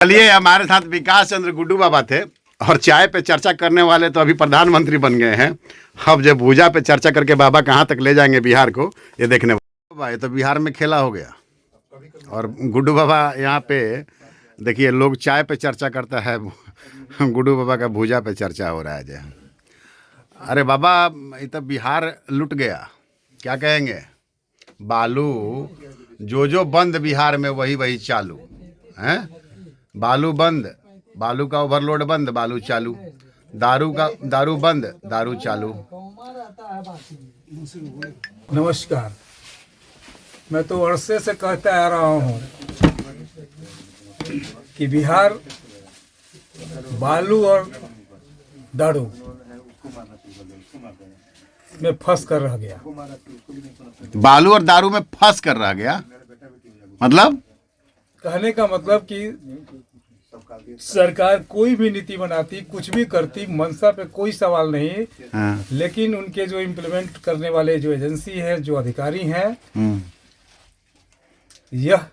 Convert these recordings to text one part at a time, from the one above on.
चलिए, हमारे साथ विकास चंद्र गुड्डू बाबा थे और चाय पे चर्चा करने वाले तो अभी प्रधानमंत्री बन गए हैं। अब जब भूजा पे चर्चा करके बाबा कहाँ तक ले जाएंगे बिहार को, ये देखने बाबा, ये तो बिहार में खेला हो गया। और गुड्डू बाबा यहाँ पे देखिए, लोग चाय पे चर्चा करता है, गुड्डू बाबा का भूजा पे चर्चा हो रहा है जो। अरे बाबा, ये तो बिहार लुट गया, क्या कहेंगे? बालू जो बंद बिहार में वही वही चालू हैं। बालू बंद, बालू का ओवरलोड बंद, बालू चालू। दारू बंद, दारू चालू। नमस्कार, मैं तो अरसे से कहता आ रहा हूँ कि बिहार बालू और दारू में फंस कर रह गया। बालू और दारू में फंस कर रह गया मतलब? कहने का मतलब कि सरकार कोई भी नीति बनाती, कुछ भी करती, मंशा पे कोई सवाल नहीं। हाँ। लेकिन उनके जो इम्प्लीमेंट करने वाले जो एजेंसी है, जो अधिकारी हैं, यह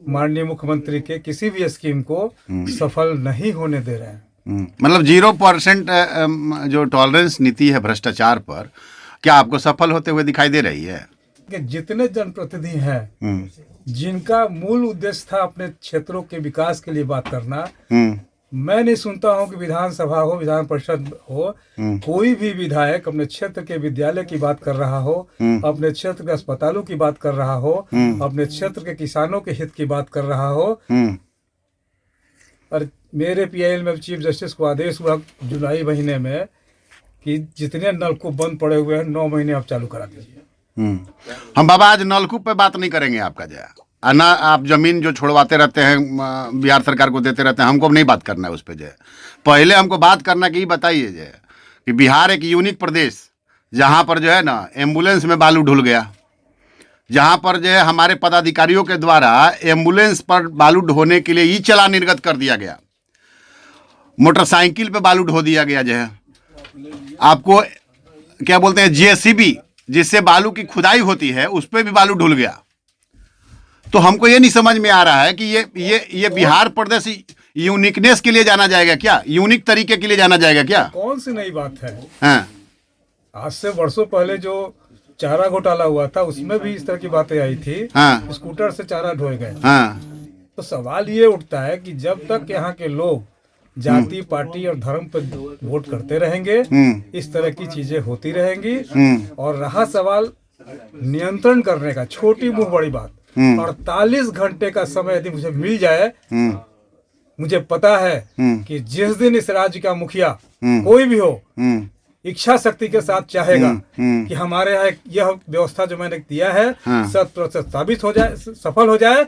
माननीय मुख्यमंत्री के किसी भी स्कीम को सफल नहीं होने दे रहे हैं। मतलब 0% जो टॉलरेंस नीति है भ्रष्टाचार पर, क्या आपको सफल होते हुए दिखाई दे रही है? कि जितने जनप्रतिनिधि हैं, जिनका मूल उद्देश्य था अपने क्षेत्रों के विकास के लिए बात करना, मैं नहीं सुनता हूं कि विधानसभा हो, विधान परिषद हो, कोई भी विधायक अपने क्षेत्र के विद्यालय की बात कर रहा हो, अपने क्षेत्र के अस्पतालों की बात कर रहा हो, अपने क्षेत्र के किसानों के हित की बात कर रहा हो। और मेरे पीआईएल में चीफ जस्टिस को आदेश हुआ जुलाई महीने में कि जितने नलकूप बंद पड़े हुए हैं 9 महीने आप चालू करा दीजिए। हम बाबा आज नलकूप पे बात नहीं करेंगे आपका जय ना। आप जमीन जो छोड़वाते रहते हैं, बिहार सरकार को देते रहते हैं, हमको नहीं बात करना है उस पर जय। पहले हमको बात करना कि बताइए जय कि बिहार एक यूनिक प्रदेश, जहाँ पर जो है ना एम्बुलेंस में बालू ढुल गया, जहाँ पर जो है हमारे पदाधिकारियों के द्वारा एम्बुलेंस पर बालू ढोने के लिए ई चालान निर्गत कर दिया गया, मोटरसाइकिल पे बालू ढो दिया गया जो है। आपको क्या बोलते हैं, जेसीबी जिससे बालू की खुदाई होती है, उस पर भी बालू ढुल गया। तो हमको ये नहीं समझ में आ रहा है कि ये बिहार प्रदेश यूनिकनेस के लिए जाना जाएगा क्या? यूनिक तरीके के लिए जाना जाएगा क्या? कौन सी नई बात है? हाँ। आज से वर्षों पहले जो चारा घोटाला हुआ था, उसमें भी इस तरह की बातें आई थी। हाँ। स्कूटर से चारा ढोए गए। हाँ। तो सवाल ये उठता है कि जब तक यहाँ के लोग जाति, पार्टी और धर्म पर वोट करते रहेंगे, इस तरह की चीजें होती रहेंगी। और रहा सवाल नियंत्रण करने का, छोटी मुंह बड़ी बात, 48 घंटे का समय यदि मुझे मिल जाए, मुझे पता है कि जिस दिन इस राज्य का मुखिया कोई भी हो, इच्छा शक्ति के साथ चाहेगा कि हमारे यहाँ यह व्यवस्था जो मैंने दिया है 100% साबित हो जाए, सफल हो जाए,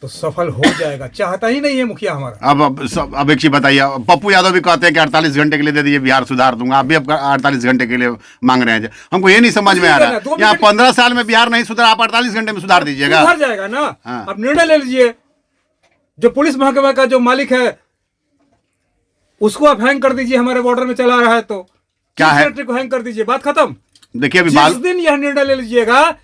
तो सफल हो जाएगा। चाहता ही नहीं है मुखिया हमारा। अब एक चीज बताइए, पप्पू यादव भी कहते हैं कि 48 घंटे के लिए दे दीजिए, बिहार सुधार दूंगा। आप भी अब 48 घंटे के लिए मांग रहे हैं। हमको ये नहीं समझ में आ रहा है, यहाँ 15 साल में बिहार नहीं सुधरा, आप 48 घंटे में सुधार दीजिएगा? सुधर जाएगा ना। हाँ। अब निर्णय ले लीजिए, जो पुलिस महकमा का जो मालिक है उसको आप हैंग कर दीजिए, हमारे बॉर्डर में चला रहा है तो क्या है, को हैंग कर दीजिए, बात खत्म। देखिए अभी जिस दिन यह निर्णय ले लीजिएगा,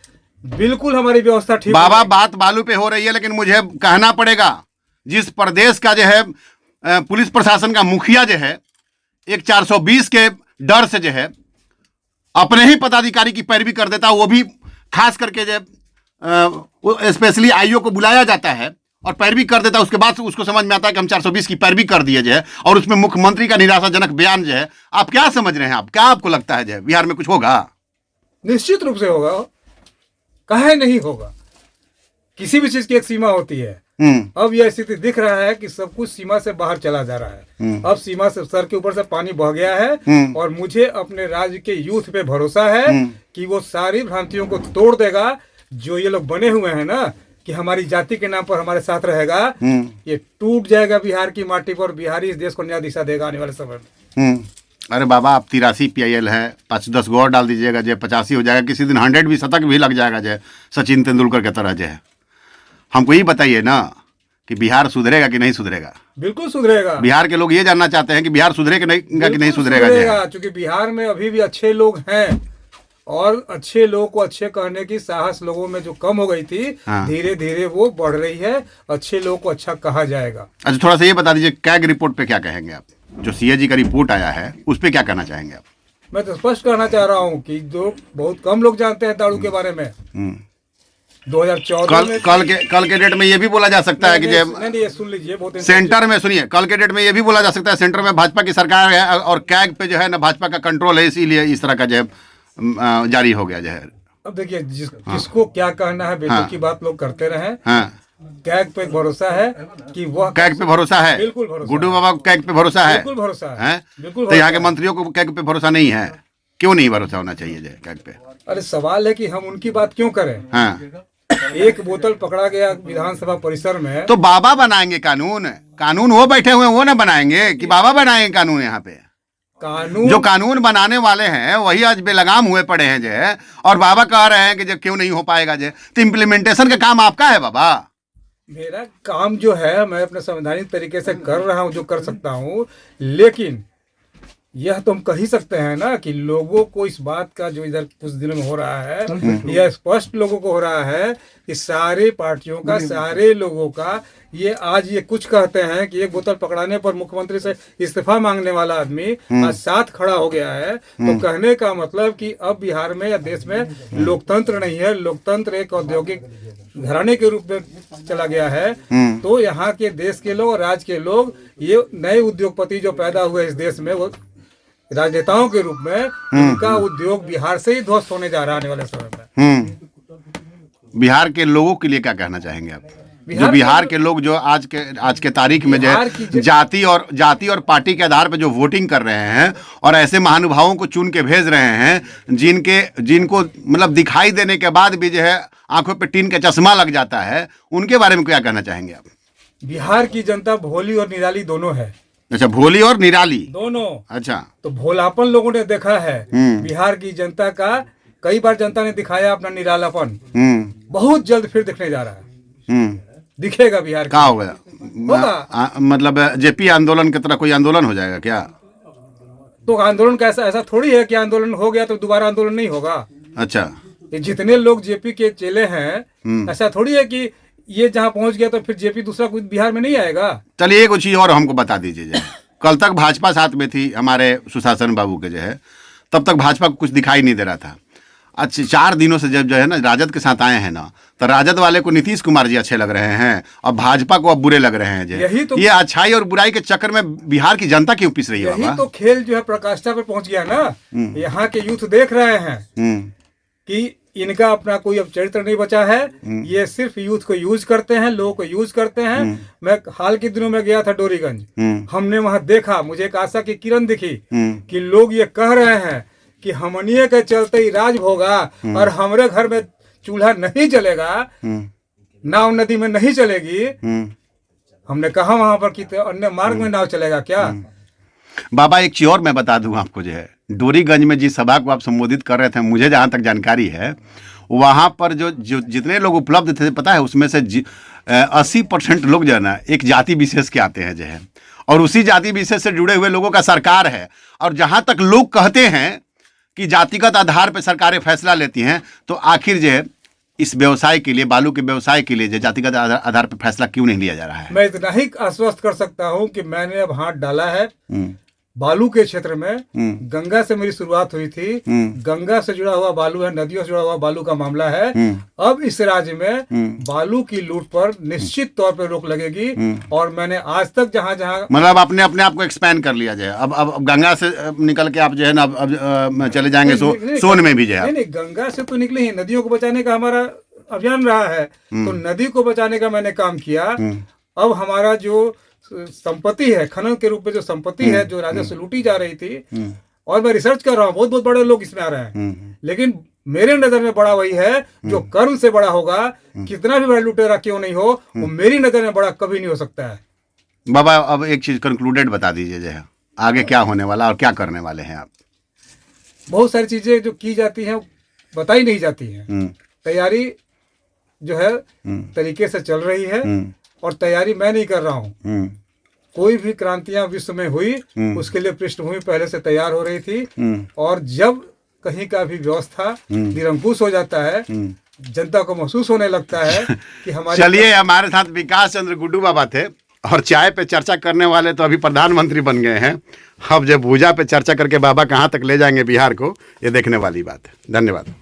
बिल्कुल हमारी व्यवस्था ठीक। बाबा, बात बालू पे हो रही है, लेकिन मुझे कहना पड़ेगा, जिस प्रदेश का जो है पुलिस प्रशासन का मुखिया जो है, एक 420 के डर से जो है अपने ही पदाधिकारी की पैरवी कर देता है, वो भी खास करके जो स्पेशली आईओ को बुलाया जाता है और पैरवी कर देता है। उसके बाद उसको समझ में आता है कि हम 420 की पैरवी कर दिए जो है, और उसमें मुख्यमंत्री का निराशाजनक बयान जो है। आप क्या समझ रहे हैं? आप क्या, आपको लगता है जो बिहार में कुछ होगा? निश्चित रूप से होगा, काहे नहीं होगा। किसी भी चीज की एक सीमा होती है। अब यह स्थिति दिख रहा है कि सब कुछ सीमा से बाहर चला जा रहा है। अब सीमा से, सर के ऊपर से पानी बह गया है। और मुझे अपने राज्य के यूथ पे भरोसा है कि वो सारी भ्रांतियों को तोड़ देगा। जो ये लोग बने हुए हैं ना कि हमारी जाति के नाम पर हमारे साथ रहेगा, ये टूट जाएगा बिहार की माटी पर। बिहारी इस देश को नया दिशा देगा आने वाले समय में। अरे बाबा, आप 83 पीआईएल है, 5-10 गो और डाल दीजिएगा जय, 85 हो जाएगा। किसी दिन 100 भी, शतक भी लग जाएगा जय, सचिन तेंदुलकर की तरह जय। हमको ये बताइए ना कि बिहार सुधरेगा कि नहीं सुधरेगा? बिल्कुल सुधरेगा। बिहार के लोग ये जानना चाहते हैं कि बिहार सुधरेगा कि नहीं सुधरेगा जय। क्योंकि बिहार में अभी भी अच्छे लोग हैं, और अच्छे लोगों को अच्छे कहने की साहस लोगों में जो कम हो गई थी, हाँ। धीरे धीरे वो बढ़ रही है। अच्छे लोगों को अच्छा कहा जाएगा। अच्छा, थोड़ा सा ये बता दीजिए, कैग रिपोर्ट पे क्या कहेंगे आप? जो सीएजी का रिपोर्ट आया है उस पे क्या कहना चाहेंगे आप? मैं तो स्पष्ट कहना चाह रहा हूँ कि जो बहुत कम लोग जानते हैं दारू के बारे में। 2014 में कल के डेट में ये भी बोला जा सकता है कि नहीं, ये सुन लीजिए, बहुत सेंटर में, सुनिए, कल के डेट में ये भी बोला जा सकता है सेंटर में भाजपा की सरकार है और कैग पे जो है ना भाजपा का कंट्रोल है, इसीलिए इस तरह का जो है जारी हो गया जो है। अब देखिए, किसको क्या कहना है, बेटों की बात लोग करते रहे। हाँ, कैग पे भरोसा है कि वह कैग पे भरोसा है, बिल्कुल भरोसा, गुड्डू बाबा को कैग पे भरोसा है, बिल्कुल भरोसा है? बिल्कुल। तो यहाँ के मंत्रियों को कैग पे भरोसा नहीं है? क्यों नहीं भरोसा होना चाहिए जो कैग पे? अरे सवाल है कि हम उनकी बात क्यों करें। हाँ, एक बोतल पकड़ा गया विधानसभा परिसर में, तो बाबा बनाएंगे कानून? कानून वो बैठे हुए वो ना बनाएंगे कि बाबा बनाएंगे कानून? यहाँ पे कानून, जो कानून बनाने वाले हैं वही आज बेलगाम हुए पड़े हैं जो है, और बाबा कह रहे हैं कि जो क्यों नहीं हो पाएगा जो, तो इम्प्लीमेंटेशन का काम आपका है बाबा। मेरा काम जो है मैं अपने संवैधानिक तरीके से कर रहा हूँ जो कर सकता हूँ, लेकिन यह तो हम कह ही सकते हैं ना कि लोगों को इस बात का जो इधर कुछ दिनों में हो रहा है, यह स्पष्ट लोगों को हो रहा है कि सारे पार्टियों का, सारे लोगों का, ये आज ये कुछ कहते हैं कि एक बोतल पकड़ाने पर मुख्यमंत्री से इस्तीफा मांगने वाला आदमी आज साथ खड़ा हो गया है। तो कहने का मतलब कि अब बिहार में या देश में लोकतंत्र नहीं है, लोकतंत्र एक औद्योगिक घराने के रूप में चला गया है। तो यहाँ के देश के लोग और राज्य के लोग, ये नए उद्योगपति जो पैदा हुए इस देश में, वो राजनेताओं के रूप में, उनका उद्योग बिहार से ही ध्वस्त होने जा रहा है आने वाले समय में। बिहार के लोगों के लिए क्या कहना चाहेंगे आप? जो बिहार के लोग जो आज के तारीख में जो है जाति और पार्टी के आधार पर जो वोटिंग कर रहे हैं और ऐसे महानुभावों को चुन के भेज रहे हैं जिनको मतलब दिखाई देने के बाद भी जो है आंखों पे टीन का चश्मा लग जाता है, उनके बारे में क्या कहना चाहेंगे आप? बिहार की जनता भोली और निराली दोनों है। अच्छा, भोली और निराली दोनों। अच्छा, तो भोलापन लोगों ने देखा है बिहार की जनता का, कई बार जनता ने दिखाया अपना निरालापन। बहुत जल्द फिर दिखने जा रहा है, दिखेगा बिहार क्या होगा? मतलब जेपी आंदोलन की तरह कोई आंदोलन हो जाएगा क्या? तो आंदोलन का ऐसा थोड़ी है कि आंदोलन हो गया तो दोबारा आंदोलन नहीं होगा। अच्छा, ये जितने लोग जेपी के चेले हैं, ऐसा थोड़ी है कि ये जहाँ पहुंच गया तो फिर जेपी दूसरा कोई बिहार में नहीं आएगा। चलिए एक चीज और हमको बता दीजिए, कल तक भाजपा साथ में थी हमारे सुशासन बाबू के जो है, तब तक भाजपा को कुछ दिखाई नहीं दे रहा था। अच्छा, 4 दिनों से जब जो है ना राजद के साथ आए हैं ना, तो राजद वाले को नीतीश कुमार जी अच्छे लग रहे हैं और भाजपा को अब बुरे लग रहे हैं। यही तो, ये अच्छाई और बुराई के चक्कर में बिहार की जनता क्यों पिस रही है? यही तो खेल जो है प्रकाष्ठा पे पहुंच गया ना। यहाँ के यूथ देख रहे हैं कि इनका अपना कोई अब चरित्र नहीं बचा है। ये सिर्फ यूथ को यूज करते हैं, लोगों को यूज करते हैं। मैं हाल के दिनों में गया था डोरीगंज, हमने वहां देखा, मुझे एक आशा की किरण दिखी कि लोग ये कह रहे हैं कि हमनिए के चलते ही राज होगा और हमारे घर में चूल्हा नहीं जलेगा, नाव नदी में नहीं चलेगी। हमने कहा वहां पर कि अन्य मार्ग में नाव चलेगा क्या? बाबा एक चीज और मैं बता दूं आपको, जो है डोरीगंज में जिस सभा को आप संबोधित कर रहे थे, मुझे जहां तक जानकारी है वहां पर जो जितने लोग उपलब्ध थे, पता है उसमें से 80% लोग जो है ना एक जाति विशेष के आते हैं जो है, और उसी जाति विशेष से जुड़े हुए लोगों का सरकार है। और जहां तक लोग कहते हैं कि जातिगत आधार पर सरकारें फैसला लेती हैं, तो आखिर जो है इस व्यवसाय के लिए, बालू के व्यवसाय के लिए जो जातिगत आधार पर फैसला क्यों नहीं लिया जा रहा है? मैं इतना ही आश्वस्त कर सकता हूं कि मैंने अब हाथ डाला है बालू के क्षेत्र में। गंगा से मेरी शुरुआत हुई थी, गंगा से जुड़ा हुआ बालू है, नदियों से जुड़ा हुआ बालू का मामला है। अब इस राज्य में बालू की लूट पर निश्चित तौर पर रोक लगेगी। और मैंने आज तक जहां मतलब आपने अपने आप को एक्सपैंड कर लिया जाए, अब गंगा से निकल के आप जो है ना अब चले जाएंगे सोन में भी जो है। नहीं, गंगा से तो निकले ही, नदियों को बचाने का हमारा अभियान रहा है, तो नदी को बचाने का मैंने काम किया। अब हमारा जो संपत्ति है, खनन के रूप में जो संपत्ति है, जो राजस्व से लूटी जा रही थी, और मैं रिसर्च कर रहा हूँ, बहुत बहुत बड़े लोग इसमें आ रहे हैं, लेकिन मेरे नजर में बड़ा वही है जो कर्म से बड़ा होगा। कितना भी बड़ा लुटेरा क्यों नहीं हो, वो मेरी नजर में बड़ा कभी नहीं हो सकता है। बाबा अब एक चीज कंक्लूडेड बता दीजिए, जो है आगे क्या होने वाला और क्या करने वाले हैं आप? बहुत सारी चीजें जो की जाती हैं बताई नहीं जाती हैं। तैयारी जो है तरीके से चल रही है, और तैयारी मैं नहीं कर रहा हूँ। कोई भी क्रांतियां विश्व में हुई, उसके लिए पृष्ठभूमि पहले से तैयार हो रही थी। और जब कहीं का भी व्यवस्था निरंकुश हो जाता है। जनता को महसूस होने लगता है कि हमारे चलिए, हमारे साथ विकास चंद्र गुड्डू बाबा थे और चाय पे चर्चा करने वाले तो अभी प्रधानमंत्री बन गए हैं। अब जब भूजा पे चर्चा करके बाबा कहाँ तक ले जाएंगे बिहार को, ये देखने वाली बात है। धन्यवाद।